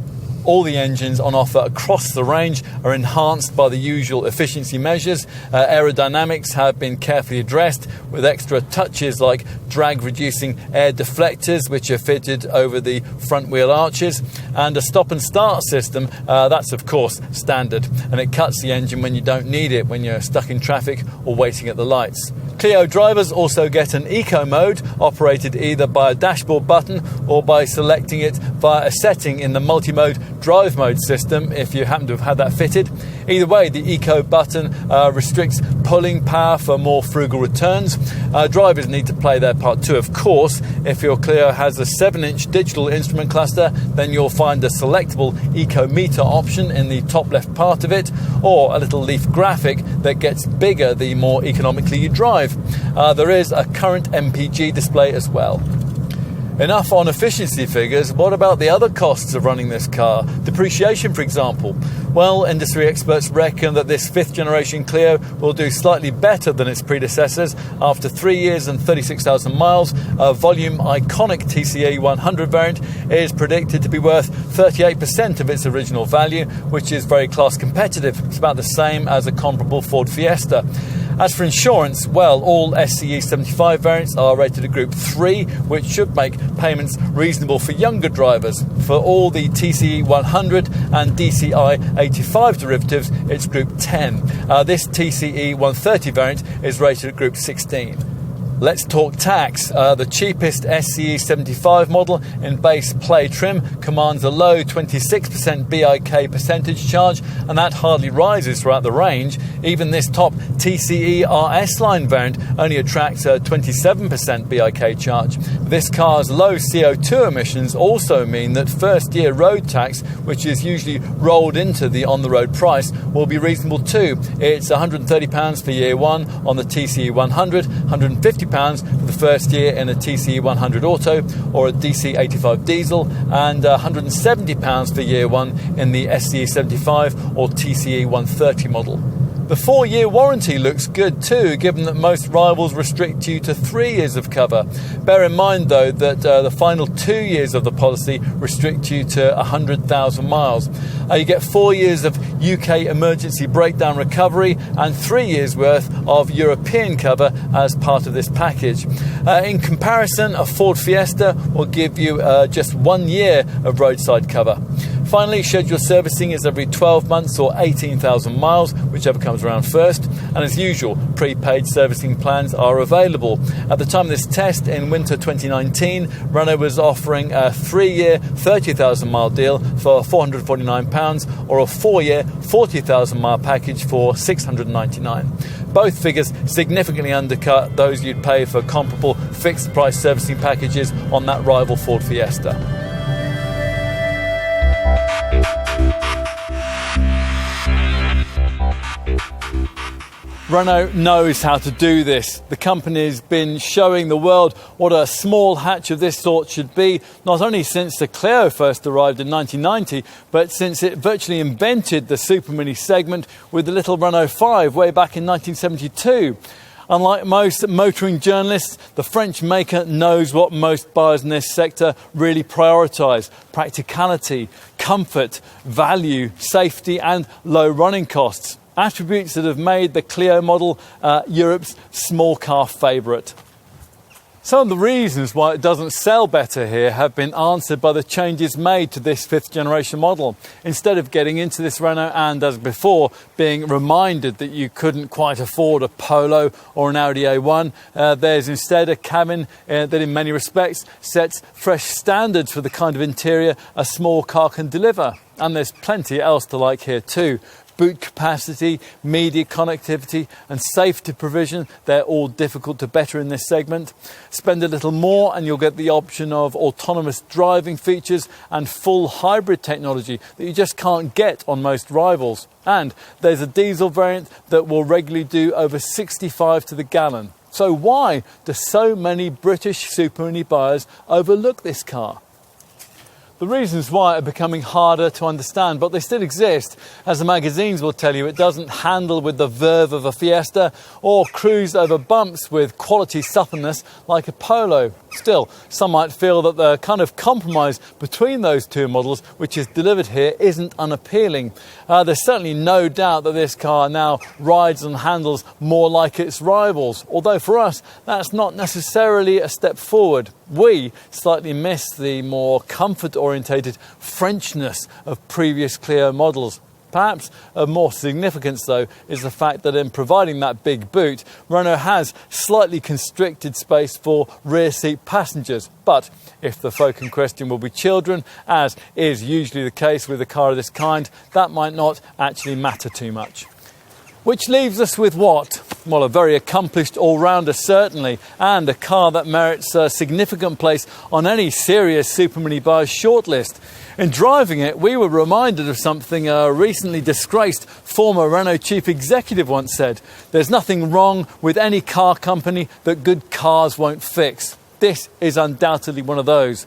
All the engines on offer across the range are enhanced by the usual efficiency measures. Aerodynamics have been carefully addressed with extra touches like drag-reducing air deflectors, which are fitted over the front wheel arches, and a stop and start system. That's of course standard, and it cuts the engine when you don't need it, when you're stuck in traffic or waiting at the lights. Clio drivers also get an eco mode, operated either by a dashboard button or by selecting it via a setting in the multi-mode drive mode system, if you happen to have had that fitted. Either way, the eco button restricts pulling power for more frugal returns. Drivers need to play their part too, of course. If your Clio has a 7-inch digital instrument cluster, then you'll find a selectable eco meter option in the top left part of it, or a little leaf graphic that gets bigger the more economically you drive. There is a current MPG display as well. Enough on efficiency figures. What about the other costs of running this car? Depreciation, for example. Well, industry experts reckon that this 5th generation Clio will do slightly better than its predecessors. After 3 years and 36,000 miles, a volume iconic TCE 100 variant is predicted to be worth 38% of its original value, which is very class competitive. It's about the same as a comparable Ford Fiesta. As for insurance, well, all SCE 75 variants are rated at Group 3, which should make payments reasonable for younger drivers. For all the TCE 100 and DCI 85 derivatives, it's Group 10. This TCE 130 variant is rated at Group 16. Let's talk tax. The cheapest SCE 75 model in base play trim commands a low 26% BIK percentage charge, and that hardly rises throughout the range. Even this top TCE RS line variant only attracts a 27% BIK charge. This car's low CO2 emissions also mean that first-year road tax, which is usually rolled into the on-the-road price, will be reasonable too. It's £130 for year one on the TCE 100, £150 for the first year in a TCE 100 Auto or a DC 85 Diesel, and £170 for year one in the SCE 75 or TCE 130 model. The 4-year warranty looks good too, given that most rivals restrict you to 3 years of cover. Bear in mind, though, that the final 2 years of the policy restrict you to 100,000 miles. You get 4 years of UK emergency breakdown recovery and 3 years worth of European cover as part of this package. In comparison, a Ford Fiesta will give you just 1 year of roadside cover. Finally, scheduled servicing is every 12 months or 18,000 miles, whichever comes around first. And as usual, prepaid servicing plans are available. At the time of this test in winter 2019, Renault was offering a 3-year 30,000 mile deal for £449 or a 4-year 40,000 mile package for £699. Both figures significantly undercut those you'd pay for comparable fixed price servicing packages on that rival Ford Fiesta. Renault knows how to do this. The company's been showing the world what a small hatch of this sort should be, not only since the Clio first arrived in 1990, but since it virtually invented the supermini segment with the little Renault 5 way back in 1972. Unlike most motoring journalists, the French maker knows what most buyers in this sector really prioritise: practicality, comfort, value, safety and low running costs. Attributes that have made the Clio model Europe's small car favourite. Some of the reasons why it doesn't sell better here have been answered by the changes made to this 5th generation model. Instead of getting into this Renault and, as before, being reminded that you couldn't quite afford a Polo or an Audi A1, there's instead a cabin that in many respects sets fresh standards for the kind of interior a small car can deliver. And there's plenty else to like here too. Boot capacity, media connectivity and safety provision, they're all difficult to better in this segment. Spend a little more and you'll get the option of autonomous driving features and full hybrid technology that you just can't get on most rivals. And there's a diesel variant that will regularly do over 65 to the gallon. So why do so many British supermini buyers overlook this car? The reasons why are becoming harder to understand, but they still exist. As the magazines will tell you, it doesn't handle with the verve of a Fiesta or cruise over bumps with quality suppleness like a Polo. Still, some might feel that the kind of compromise between those two models which is delivered here isn't unappealing. There's certainly no doubt that this car now rides and handles more like its rivals, although for us that's not necessarily a step forward. We slightly miss the more comfort-orientated Frenchness of previous Clio models. Perhaps of more significance, though, is the fact that in providing that big boot, Renault has slightly constricted space for rear seat passengers. But if the folk in question will be children, as is usually the case with a car of this kind, that might not actually matter too much. Which leaves us with what? Well, a very accomplished all-rounder, certainly, and a car that merits a significant place on any serious supermini buyer's shortlist. In driving it, we were reminded of something a recently disgraced former Renault chief executive once said: "There's nothing wrong with any car company that good cars won't fix." This is undoubtedly one of those.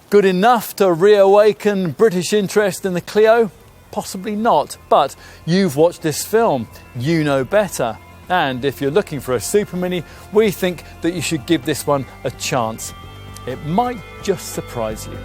Good enough to reawaken British interest in the Clio? Possibly not, but you've watched this film, you know better. And if you're looking for a supermini, we think that you should give this one a chance. It might just surprise you.